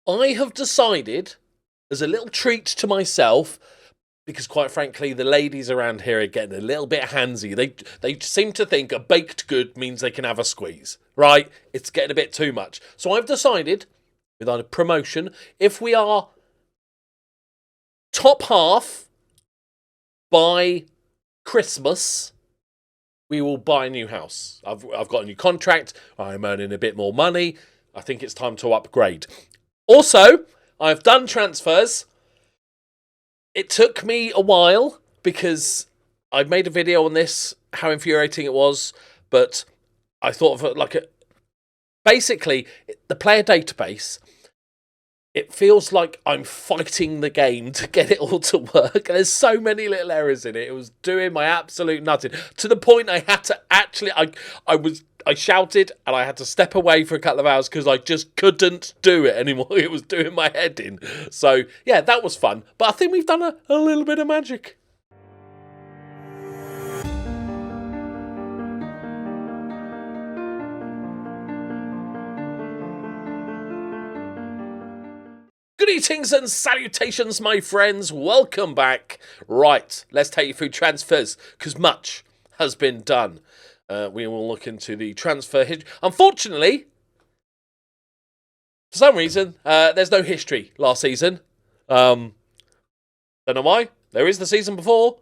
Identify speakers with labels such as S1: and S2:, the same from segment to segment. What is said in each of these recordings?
S1: I have decided, as a little treat to myself, because quite frankly, the ladies around here are getting a little bit handsy. They seem to think a baked good means they can have a squeeze, right? It's getting a bit too much. So I've decided, without a promotion, if we are top half by Christmas, we will buy a new house. I've got a new contract. I'm earning a bit more money. I think it's time to upgrade. Also, I've done transfers. It took me a while because I made a video on this, how infuriating it was, but I thought of it like basically, the player database, it feels like I'm fighting the game to get it all to work. There's so many little errors in it. It was doing my absolute nutting to the point I had to actually, I shouted and I had to step away for a couple of hours because I just couldn't do it anymore. It was doing my head in. So yeah, that was fun. But I think we've done a little bit of magic. Greetings and salutations, my friends. Welcome back. Right, let's take you through transfers, because much has been done. We will look into the transfer history. Unfortunately, for some reason, there's no history last season. Don't know why. There is the season before.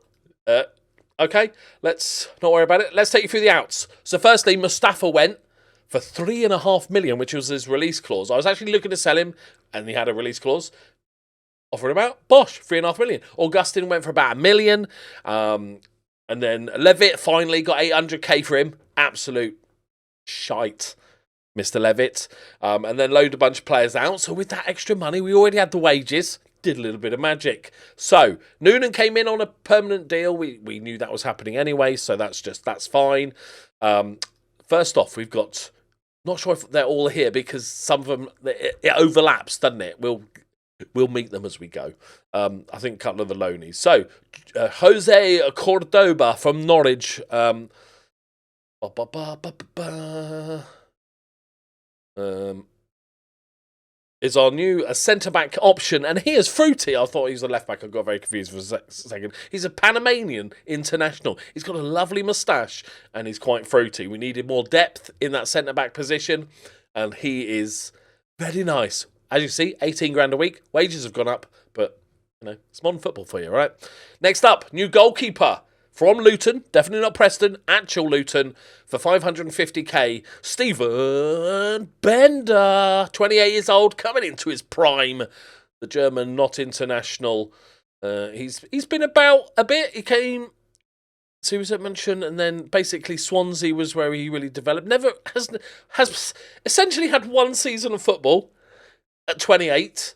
S1: Okay, let's not worry about it. Let's take you through the outs. So firstly, Mustafa went for $3.5 million, which was his release clause. I was actually looking to sell him, and he had a release clause. Offered him out. Bosh, $3.5 million. Augustin went for about $1 million. And then Levitt finally got 800k for him. Absolute shite, Mr. Levitt. And then load a bunch of players out. So with that extra money, we already had the wages. Did a little bit of magic. So Noonan came in on a permanent deal. We knew that was happening anyway, so that's fine. First off, we've got, not sure if they're all here because some of them, it overlaps, doesn't it? We'll meet them as we go. I think a couple of the loanies. So, Jose Cordoba from Norwich. Is our new centre-back option, and he is fruity. I thought he was a left-back. I got very confused for a second. He's a Panamanian international. He's got a lovely moustache, and he's quite fruity. We needed more depth in that centre-back position, and he is very nice. As you see, 18 grand a week. Wages have gone up, but, you know, it's modern football for you, right? Next up, new goalkeeper from Luton, definitely not Preston, actual Luton, for 550k, Stephen Bender, 28 years old, coming into his prime. The German, not international. He's been about a bit. He came to his mention, and then basically Swansea was where he really developed. Never has essentially had one season of football at 28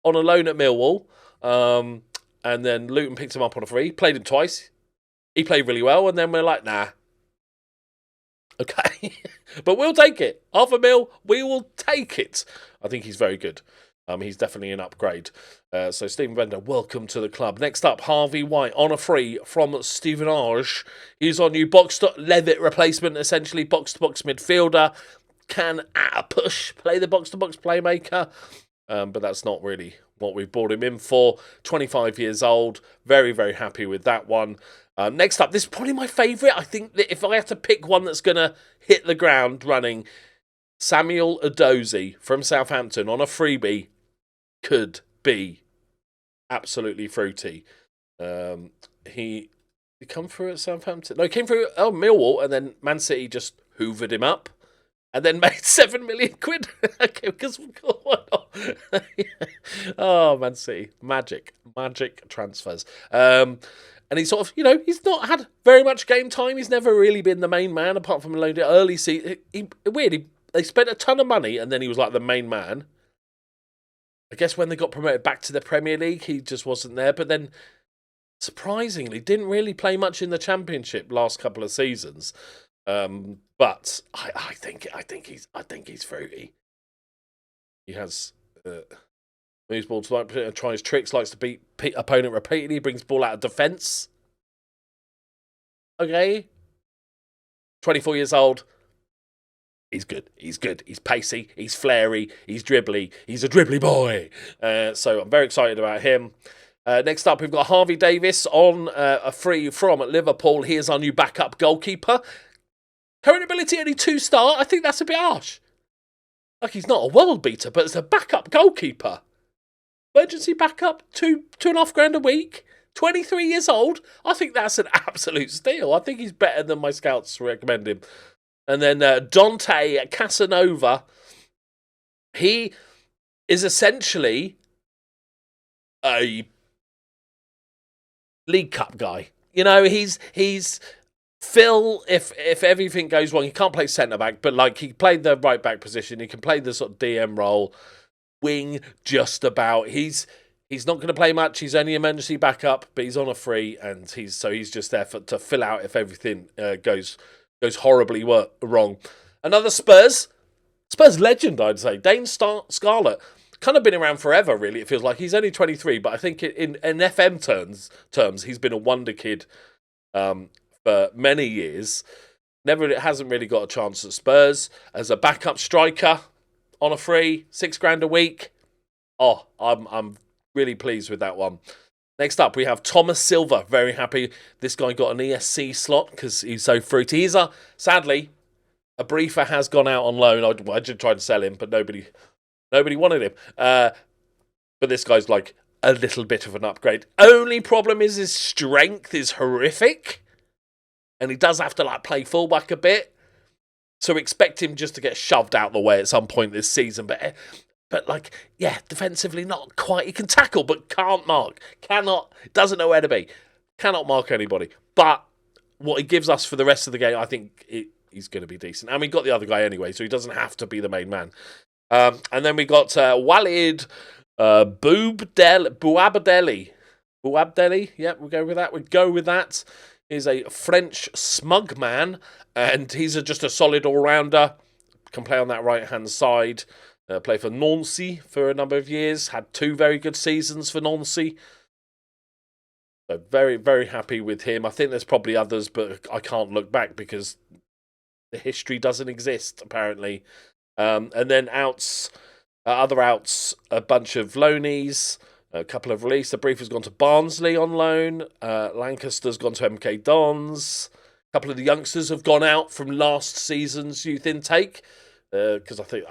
S1: on a loan at Millwall, and then Luton picked him up on a free, played him twice. He played really well, and then we're like, nah. Okay. But we'll take it. $500,000, we will take it. I think he's very good. He's definitely an upgrade. So Stephen Bender, welcome to the club. Next up, Harvey White on a free from Stevenage. He's our new Levitt replacement, essentially box-to-box midfielder. Can, at a push, play the box-to-box playmaker. But that's not really what we've brought him in for. 25 years old. Very, very happy with that one. Next up, this is probably my favourite. I think that if I have to pick one that's going to hit the ground running, Samuel Edozie from Southampton on a freebie could be absolutely fruity. He come through at Southampton? No, he came through Millwall, and then Man City just hoovered him up. And then made 7 million quid. Okay, because why not? Oh, Man City. Magic transfers. And he's sort of, he's not had very much game time. He's never really been the main man, apart from a load of early season. They spent a ton of money, and then he was like the main man. I guess when they got promoted back to the Premier League, he just wasn't there. But then, surprisingly, didn't really play much in the Championship last couple of seasons. But I think he's fruity. He has moves ball to tries tricks, likes to beat opponent repeatedly, brings ball out of defence. Okay. 24 years old. He's good. He's good. He's pacey. He's flary. He's dribbly. He's a dribbly boy. So I'm very excited about him. Next up, we've got Harvey Davis on a free from Liverpool. He is our new backup goalkeeper. Current ability only 2-star. I think that's a bit harsh. Like, he's not a world beater, but it's a backup goalkeeper. Emergency backup, £2,500 a week. 23 years old. I think that's an absolute steal. I think he's better than my scouts recommend him. And then Dante Casanova. He is essentially a League Cup guy. You know, he's Phil, if everything goes wrong, he can't play centre-back, but like he played the right-back position. He can play the sort of DM role, wing just about. He's not going to play much. He's only emergency backup, but he's on a free, and he's just there to fill out if everything goes horribly wrong. Another Spurs legend, I'd say, Dane Scarlett. Kind of been around forever, really. It feels like he's only 23, but I think in FM terms, he's been a wonder kid for many years. Hasn't really got a chance at Spurs as a backup striker on a free, £6,000 a week. Oh, I'm really pleased with that one. Next up, we have Thomas Silva. Very happy. This guy got an ESC slot because he's so fruity. Sadly, a briefer has gone out on loan. I did try to sell him, but nobody wanted him. But this guy's like a little bit of an upgrade. Only problem is his strength is horrific. And he does have to like play fullback a bit. So expect him just to get shoved out the way at some point this season. But like, yeah, defensively not quite. He can tackle, but can't mark. Doesn't know where to be. Cannot mark anybody. But what he gives us for the rest of the game, I think he's going to be decent. And we got the other guy anyway, so he doesn't have to be the main man. And then we got Walid Bouabdeli. Bouabdeli, yeah, we'll go with that. He's a French smug man, and he's just a solid all-rounder. Can play on that right-hand side. Played for Nancy for a number of years. Had 2 very good seasons for Nancy. So very, very happy with him. I think there's probably others, but I can't look back because the history doesn't exist, apparently. And then other outs, a bunch of loanies, a couple of released. The brief has gone to Barnsley on loan. Lancaster's gone to MK Dons. A couple of the youngsters have gone out from last season's youth intake. Because I think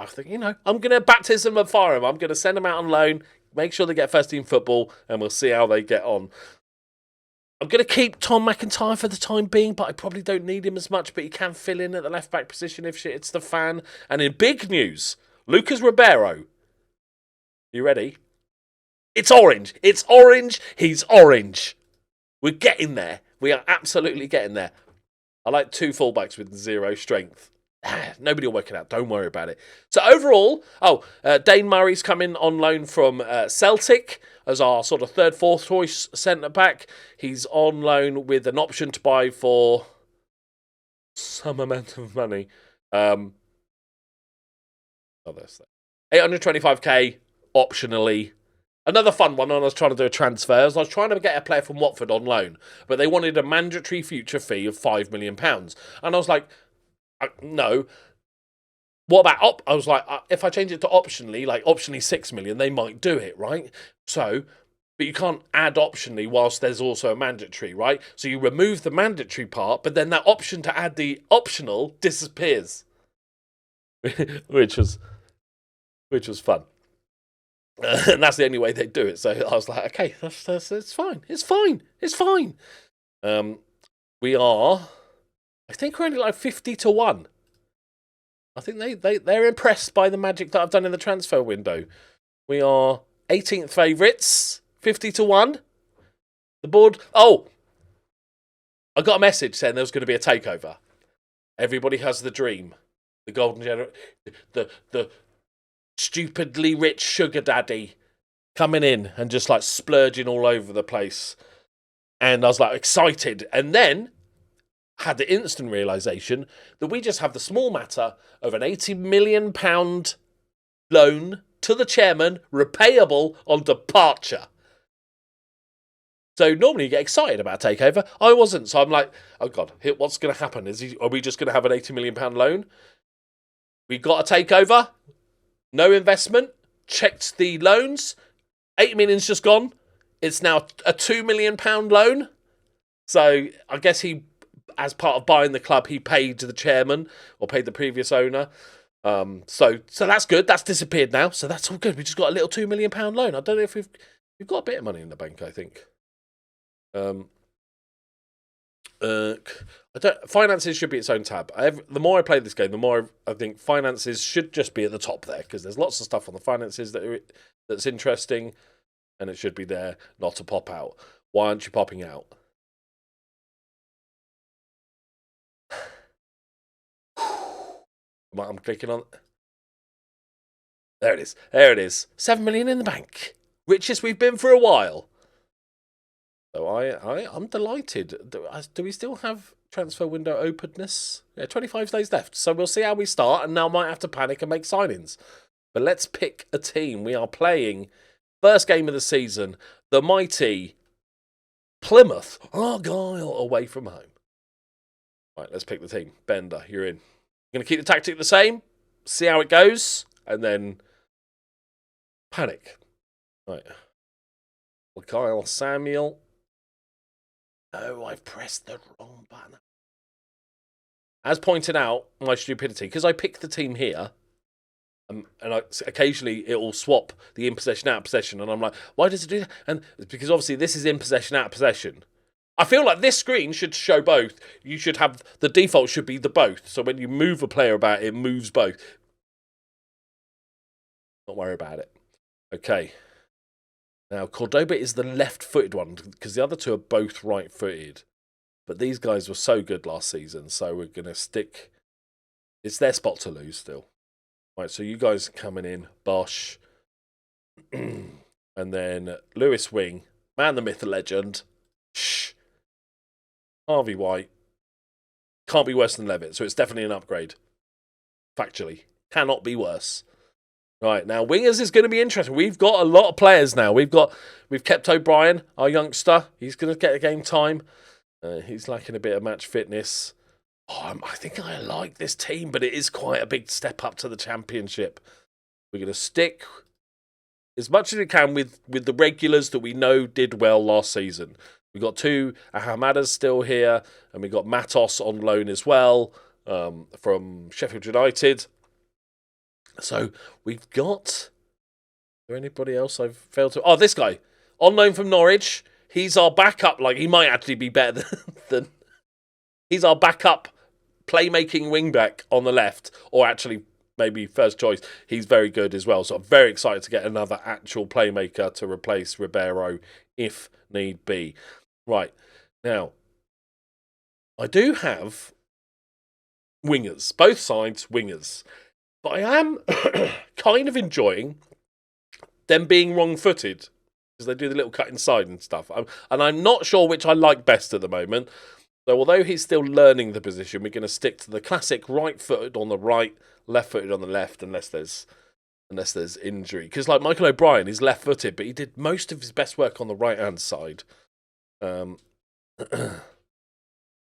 S1: I'm going to baptism of fire them. I'm going to send them out on loan, make sure they get first team football, and we'll see how they get on. I'm going to keep Tom McIntyre for the time being, but I probably don't need him as much, but he can fill in at the left-back position if shit hits the fan. And in big news, Lucas Ribeiro. You ready? It's orange. It's orange. He's orange. We're getting there. We are absolutely getting there. I like 2 fullbacks with 0 strength. Nobody will work it out. Don't worry about it. So overall, Dane Murray's coming on loan from Celtic as our sort of 3rd, 4th choice centre-back. He's on loan with an option to buy for some amount of money. There's that. 825k optionally. Another fun one when I was trying to do a transfer. I was trying to get a player from Watford on loan, but they wanted a mandatory future fee of £5 million. And I was like, no. What about I was like, if I change it to optionally, like optionally 6 million, they might do it, right? So, but you can't add optionally whilst there's also a mandatory, right? So you remove the mandatory part, but then that option to add the optional disappears, which was fun. And that's the only way they do it. So I was like, okay, it's fine. It's fine. We are. I think we're only like 50-1. I think they're impressed by the magic that I've done in the transfer window. We are 18th favourites, 50-1. The board. Oh, I got a message saying there was going to be a takeover. Everybody has the dream, the golden the stupidly rich sugar daddy coming in and just like splurging all over the place. And I was like excited, and then had the instant realisation that we just have the small matter of an £80 million loan to the chairman, repayable on departure. So normally you get excited about a takeover. I wasn't, so I'm like, oh God, what's going to happen? Are we just going to have an £80 million loan? We got a takeover. No investment. Checked the loans. 8 million's just gone. It's now a £2 million loan. So I guess he, as part of buying the club, he paid the chairman or paid the previous owner. So that's good. That's disappeared now. So that's all good. We just got a little £2 million loan. I don't know if we've got a bit of money in the bank, I think. Finances should be its own tab. The more I play this game, the more I think finances should just be at the top there, because there's lots of stuff on the finances that's interesting, and it should be there, not to pop out. Why aren't you popping out? I'm clicking on. There it is. There it is. 7 million in the bank. Richest we've been for a while. So I'm delighted. Do we still have transfer window openness? Yeah, 25 days left. So we'll see how we start, and now I might have to panic and make signings. But let's pick a team. We are playing first game of the season, the mighty Plymouth Argyle away from home. Right, let's pick the team. Bender, you're in. Going to keep the tactic the same, see how it goes, and then panic. Right. Kyle Samuel. Oh, I've pressed the wrong button. As pointed out, my stupidity, because I picked the team here, and occasionally it will swap the in possession, out of possession, and I'm like, why does it do that? And it's because obviously this is in possession, out of possession. I feel like this screen should show both. You should have, the default should be the both. So when you move a player about, it moves both. Don't worry about it. Okay. Now, Cordoba is the left-footed one, because the other two are both right-footed. But these guys were so good last season, so we're going to stick. It's their spot to lose still. Right, so you guys are coming in. Bosch. And then Lewis Wing. Man, the myth, the legend. Shh. Harvey White. Can't be worse than Levitt, so it's definitely an upgrade. Factually. Cannot be worse. Right, now wingers is going to be interesting. We've got a lot of players now. We've kept O'Brien, our youngster. He's going to get a game time. He's lacking a bit of match fitness. Oh, I think I like this team, but it is quite a big step up to the championship. We're going to stick as much as we can with the regulars that we know did well last season. We've got two Ahamadas still here, and we've got Matos on loan as well from Sheffield United. So we've got. Is there anybody else I've failed to? Oh, this guy on loan from Norwich. He's our backup. Like, he might actually be better than. He's our backup playmaking wingback on the left, or actually maybe first choice. He's very good as well. So I'm very excited to get another actual playmaker to replace Ribeiro if need be. Right now, I do have wingers, both sides wingers. But I am kind of enjoying them being wrong-footed, because they do the little cut inside and stuff. And I'm not sure which I like best at the moment. So although he's still learning the position, we're going to stick to the classic right-footed on the right, left-footed on the left, unless there's injury. Because like Michael O'Brien, he's left-footed, but he did most of his best work on the right-hand side. Oh,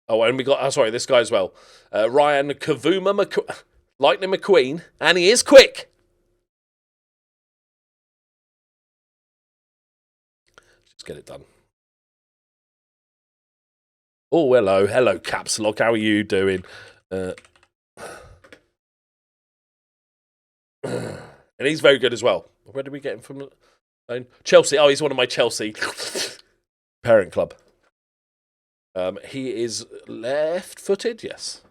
S1: and we got, this guy as well. Ryan Kavuma Lightning McQueen, and he is quick. Just get it done. Oh, hello, Caps Lock. How are you doing? And he's very good as well. Where did we get him from? Chelsea. Oh, he's one of my Chelsea parent club. He is left-footed. Yes.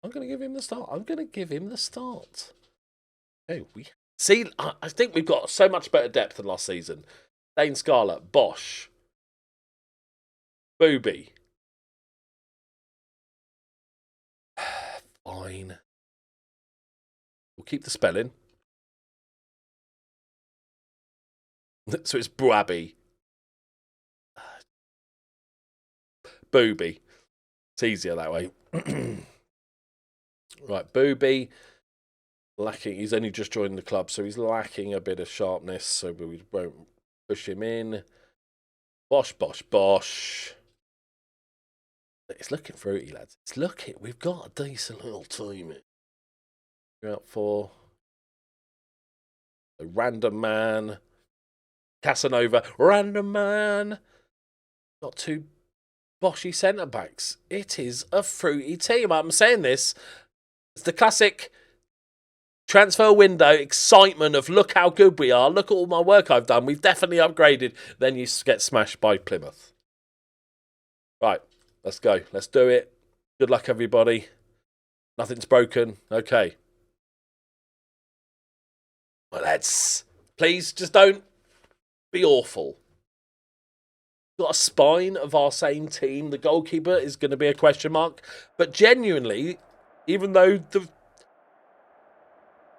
S1: I'm going to give him the start. Oh, see, I think we've got so much better depth than last season. Dane Scarlett, Bosch, Booby. Fine. We'll keep the spelling. So it's Brabby. Booby. It's easier that way. Right, Booby, lacking. He's only just joined the club, so he's lacking a bit of sharpness, so we won't push him in. Bosch. It's looking fruity, lads. It's looking. We've got a decent little team. You're out for a random man. Casanova, random man. Got two boshy centre backs. It is a fruity team. I'm saying this. It's the classic transfer window excitement of look how good we are. Look at all my work I've done. We've definitely upgraded. Then you get smashed by Plymouth. Right, let's go. Let's do it. Good luck, everybody. Nothing's broken. Okay. Well, let's... Please, just don't be awful. Got a spine of our same team. The goalkeeper is going to be a question mark. But genuinely, even though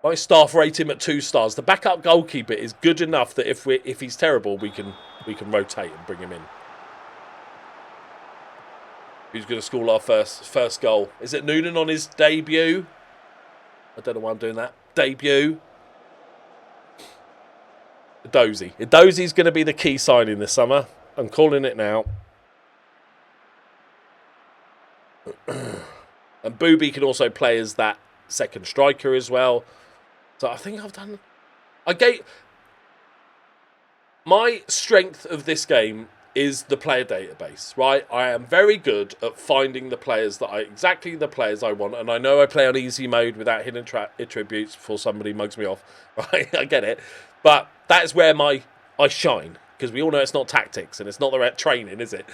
S1: my staff rate him at 2 stars, the backup goalkeeper is good enough that if he's terrible, we can rotate and bring him in. Who's going to score our first goal? Is it Noonan on his debut? I don't know why I'm doing that. Debut. Edozie. Edozie's going to be the key signing this summer. I'm calling it now. And Booby can also play as that second striker as well. So I think I've done... My strength of this game is the player database, right? I am very good at finding the players that exactly the players I want. And I know I play on easy mode without hidden attributes before somebody mugs me off, right? I get it. But that is where I shine. Because we all know it's not tactics and it's not the right training, is it?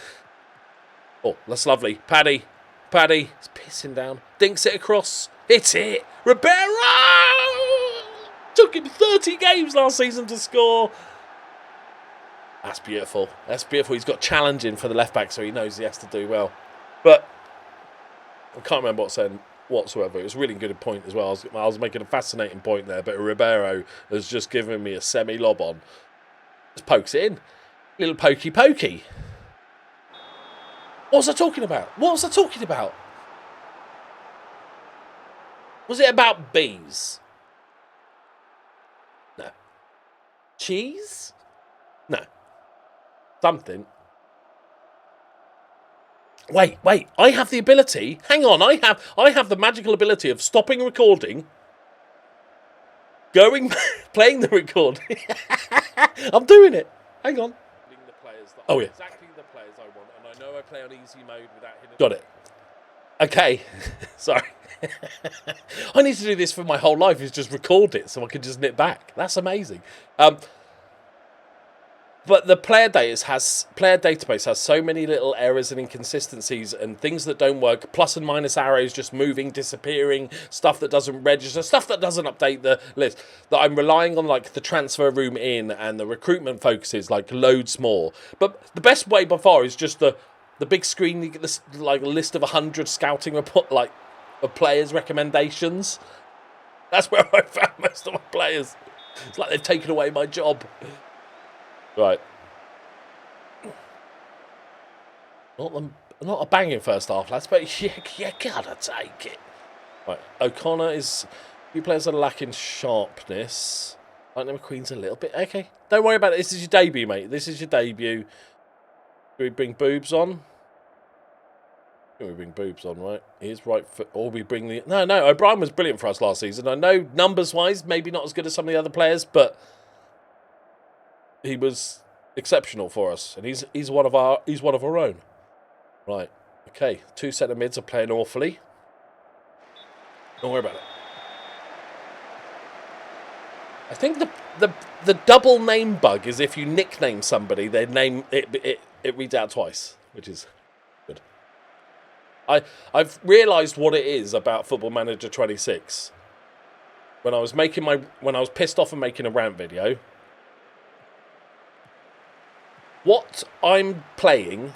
S1: Oh, that's lovely. Paddy. It's pissing down. Dinks it across. Hits it. Ribeiro! Took him 30 games last season to score. That's beautiful. That's beautiful. He's got challenging for the left back, so he knows he has to do well. But I can't remember what I said whatsoever. It was a really good point as well. I was making a fascinating point there, but Ribeiro has just given me a semi-lob on. Just pokes it in. Little pokey. What was I talking about? Was it about bees? No. Cheese? No. Something. Wait. I have the ability. Hang on. I have the magical ability of stopping recording, playing the recording. I'm doing it. Hang on. Oh, yeah. Exactly the players I want, and I know I play on easy mode without hitting... Got it. Okay. Sorry. I need to do this for my whole life, is just record it so I can just nip back. That's amazing. But the player database has so many little errors and inconsistencies and things that don't work, plus and minus arrows just moving, disappearing, stuff that doesn't register, stuff that doesn't update the list, that I'm relying on like the transfer room in and the recruitment focuses like loads more. But the best way by far is just the big screen, you get this like a list of 100 scouting report like of players' recommendations. That's where I found most of my players. It's like they've taken away my job. Right. Not a banging first half, lads, but you gotta take it. Right. O'Connor is... A few players are lacking sharpness. Lightning McQueen's a little bit... Okay. Don't worry about it. This is your debut, mate. This is your debut. Do we bring Boobs on? I think we bring Boobs on, right? Here's right foot. Or we bring the... No. O'Brien was brilliant for us last season. I know numbers-wise, maybe not as good as some of the other players, but... He was exceptional for us, and he's one of our own. Right. Okay. 2 centre mids are playing awfully. Don't worry about it. I think the double name bug is if you nickname somebody, their name it reads out twice, which is good. I've realised what it is about Football Manager 26. When I was pissed off and making a rant video. What I'm playing,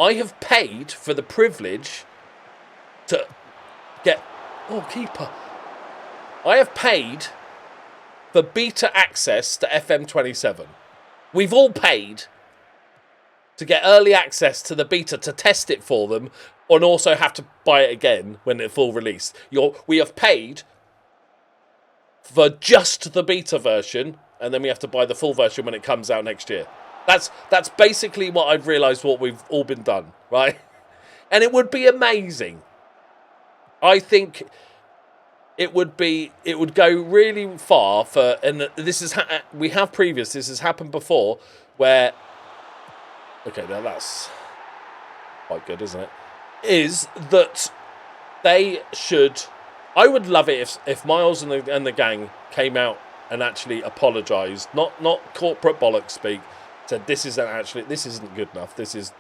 S1: I have paid for the privilege to get... Oh, keeper. I have paid for beta access to FM27. We've all paid to get early access to the beta to test it for them and also have to buy it again when it's full release. We have paid for just the beta version and then we have to buy the full version when it comes out next year. That's basically what I've realised what we've all been done, right? And it would be amazing. I think it would go really far for, and this is we have this has happened before, where, okay, now that's quite good, isn't it? Is that they should, I would love it if Miles and the gang came out and actually apologised, not corporate bollocks speak, said this isn't good enough, this is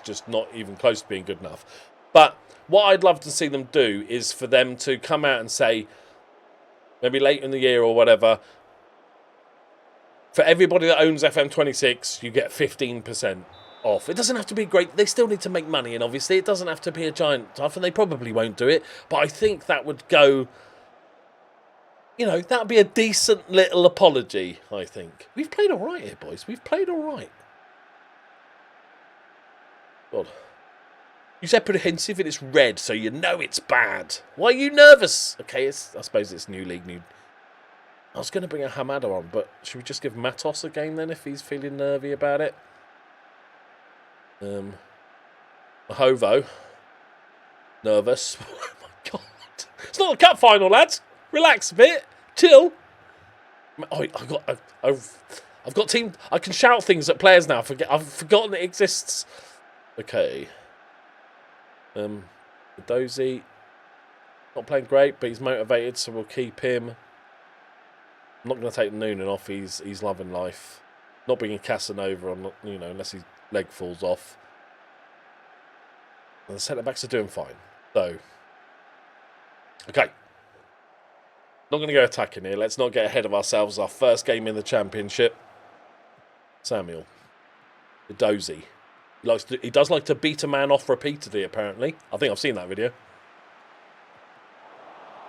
S1: just not even close to being good enough. But what I'd love to see them do is for them to come out and say, maybe late in the year or whatever, for everybody that owns FM26, you get 15% off. It doesn't have to be great. They still need to make money, and obviously it doesn't have to be a giant stuff, and they probably won't do it. But I think that would go, you know, that would be a decent little apology, I think. We've played all right here, boys. We've played all right. God. You said apprehensive and it's red, so you know it's bad. Why are you nervous? Okay, I suppose it's new league, new. I was going to bring a Hamada on, but should we just give Matos a game then if he's feeling nervy about it? Hovo. Nervous. Oh my God. It's not a cup final, lads. Relax a bit. Chill. Oh, I've got team. I can shout things at players now. I've forgotten it exists. Okay. Dozy, not playing great, but he's motivated, so we'll keep him. I'm not going to take Noonan off. He's loving life. Not bringing Casanova on, you know, unless his leg falls off. And the centre backs are doing fine. So, okay. Not going to go attacking here. Let's not get ahead of ourselves. Our first game in the Championship. Samuel, Dozy. He does like to beat a man off repeatedly, apparently. I think I've seen that video.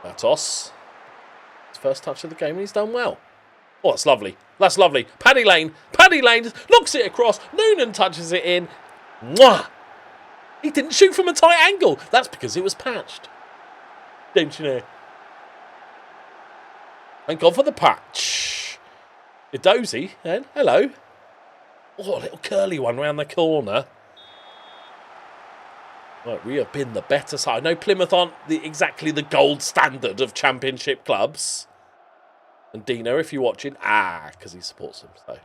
S1: Matos. His first touch of the game, and he's done well. Oh, that's lovely. That's lovely. Paddy Lane. Paddy Lane knocks it across. Noonan touches it in. Mwah! He didn't shoot from a tight angle. That's because it was patched. Don't you know? Thank God for the patch. Dozy, then. Hello. Oh, a little curly one round the corner. Right, we have been the better side. I know Plymouth aren't exactly the gold standard of Championship clubs. And Dino, if you're watching, because he supports them, so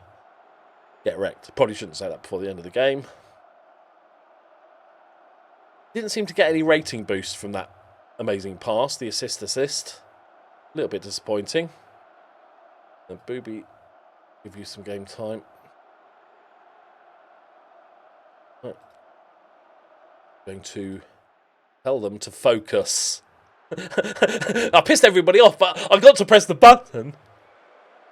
S1: get wrecked. Probably shouldn't say that before the end of the game. Didn't seem to get any rating boost from that amazing pass, the assist. A little bit disappointing. And Booby, give you some game time. Going to tell them to focus. I pissed everybody off, but I've got to press the button.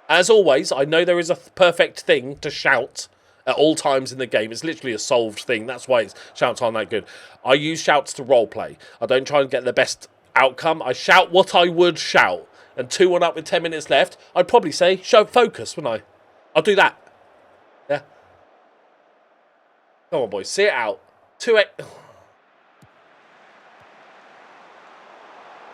S1: As always, I know there is a perfect thing to shout at all times in the game. It's literally a solved thing. That's why shouts aren't that good. I use shouts to roleplay. I don't try and get the best outcome. I shout what I would shout. And 2-1 up with 10 minutes left, I'd probably say, show focus, wouldn't I? I'll do that. Yeah. Come on, boys. See it out. 2-8.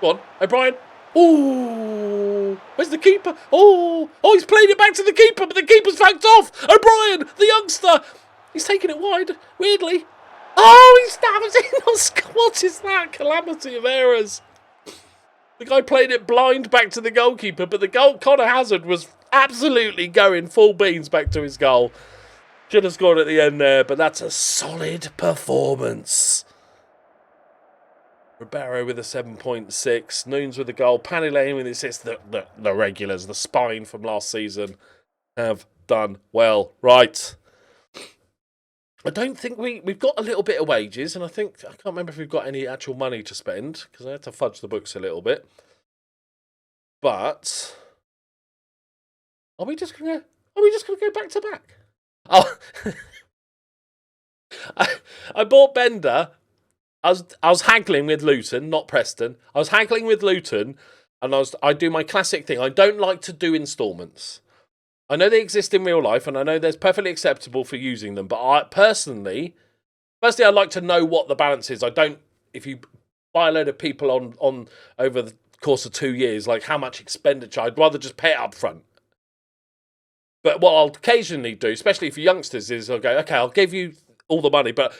S1: Go on, O'Brien. Ooh, where's the keeper? Oh, he's played it back to the keeper, but the keeper's fucked off. O'Brien, the youngster. He's taking it wide, weirdly. Oh, he stabs in. What is that? Calamity of errors. The guy played it blind back to the goalkeeper, but Connor Hazard was absolutely going full beans back to his goal. Should have scored at the end there, but that's a solid performance. Ribeiro with a 7.6. Noons with a goal. Paddy Lane with the assist. The regulars, the spine from last season, have done well. Right. I don't think we've got a little bit of wages, and I can't remember if we've got any actual money to spend, because I had to fudge the books a little bit. But are we just gonna go back to back? Oh, I bought Bender. I was haggling with Luton, not Preston. I was haggling with Luton, and I do my classic thing. I don't like to do instalments. I know they exist in real life, and I know there's perfectly acceptable for using them. But I personally, I'd like to know what the balance is. I don't. If you buy a load of people on over the course of 2 years, like how much expenditure, I'd rather just pay it up front. But what I'll occasionally do, especially for youngsters, is I'll go, okay, I'll give you all the money, but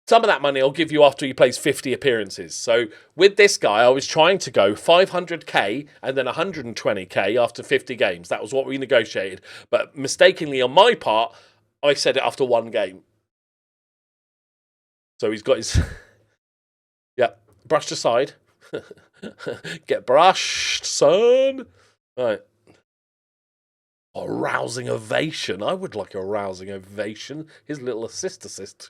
S1: Some of that money I'll give you after he plays 50 appearances. So with this guy, I was trying to go 500k and then 120k after 50 games. That was what we negotiated. But mistakenly on my part, I said it after one game. So he's got his... yeah, brushed aside. Get brushed, son. Right. A rousing ovation. I would like a rousing ovation. His little assist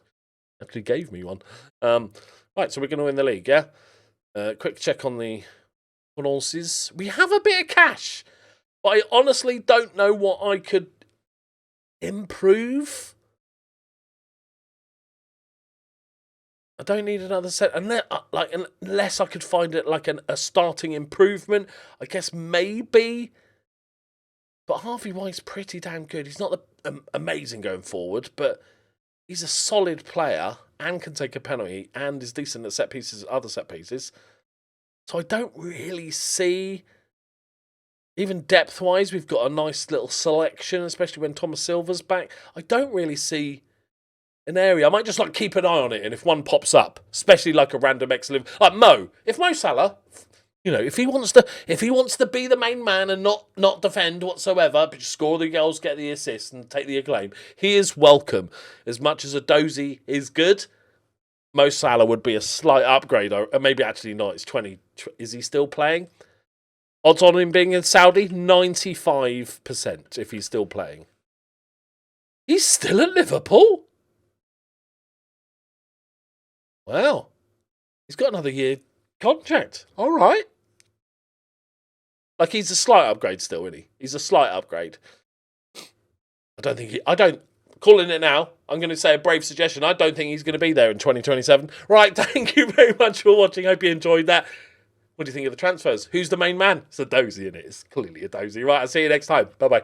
S1: actually gave me one. Right, so we're going to win the league, yeah? Quick check on the finances. We have a bit of cash, but I honestly don't know what I could improve. I don't need another set, unless I could find it like a starting improvement. I guess maybe. But Harvey White's pretty damn good. He's not amazing going forward, but he's a solid player and can take a penalty and is decent at set pieces, other set pieces. So I don't really see, even depth-wise, we've got a nice little selection, especially when Thomas Silva's back. I don't really see an area. I might just like keep an eye on it, and if one pops up, especially like a random excellent, like Mo. If Mo Salah, you know, if he wants to be the main man and not defend whatsoever, but just score the goals, get the assists, and take the acclaim, he is welcome. As much as a Dozy is good, Mo Salah would be a slight upgrade, or maybe actually not. It's 20. Is he still playing? Odds on him being in Saudi, 95% if he's still playing. He's still at Liverpool? Wow. He's got another year contract. All right. Like, he's a slight upgrade still, isn't he? He's a slight upgrade. Calling it now, I'm going to say a brave suggestion. I don't think he's going to be there in 2027. Right, thank you very much for watching. Hope you enjoyed that. What do you think of the transfers? Who's the main man? It's a Dozy, isn't it? It's clearly a Dozy. Right, I'll see you next time. Bye-bye.